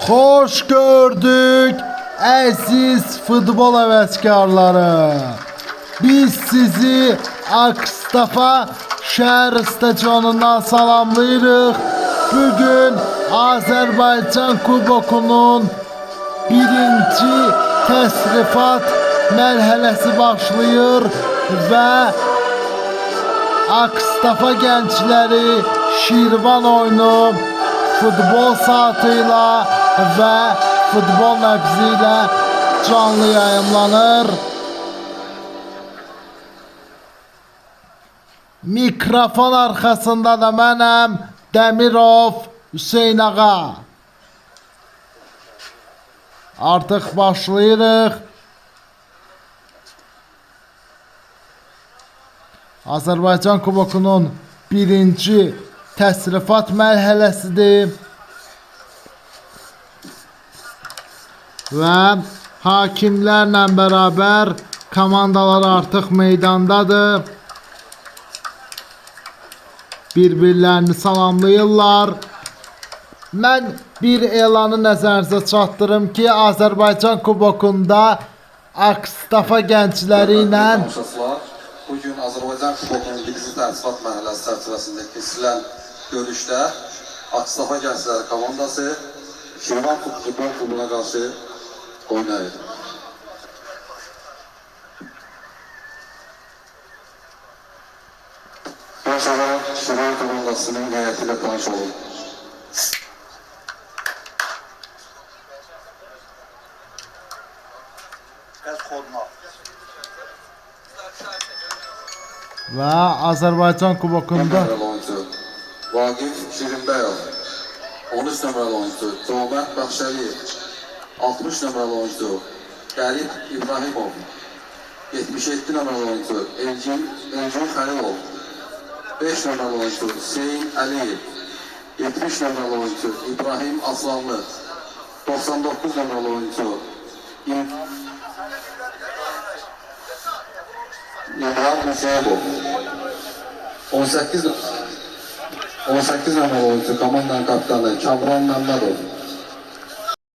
Hoş gördük əziz futbol həvəskarları. Biz sizi Akstafa şəhər stadionundan salamlayırıq. Bugün Azərbaycan Kubokunun birinci təsrifat mərhələsi başlayır və Akstafa gəncləri Şirvan oyunu futbol saatıyla və futbol nəbzi ilə canlı yayımlanır. Mikrofon arxasında da mənəm, Dəmirov Hüseyn ağa. Artıq başlayırıq. Azərbaycan Kubokunun birinci təsrifat mərhələsidir. Və hakimlərlə bərabər komandalar artıq meydandadır. Bir-birlərini salamlayırlar. Mən bir elanı nəzərinizə çatdırım ki, Azərbaycan Kubokunda Akstafa gəncləri ilə bugün Azərbaycan Kubokunun birinci təsrifat mərhələsi çərçivəsində keçirilən görüşdə Akstafa gəncləri komandası Şirvan Futbol Klubuna qarşı oynayır. Sonra Şirvan komandasının heyəti ilə tanış olun. Və Azərbaycan Kubokunda Vaqif Şirinbəyov, 13 nömrəli oyuncu Cömət Bəxşəliyev, 60 nömrəli oyuncu Qərib İbrahimov, 77 nömrəli oyuncu Elgin Xəlilov, 5 nömrəli oyuncu Hüseyin Əliyev, 70 nömrəli oyuncu İbrahim Aslanlı, 99 nömrəli oyuncu İmran Hüseybov, 18 nömrəli oyuncu komandanın kapitanı Kamran Məmmədov,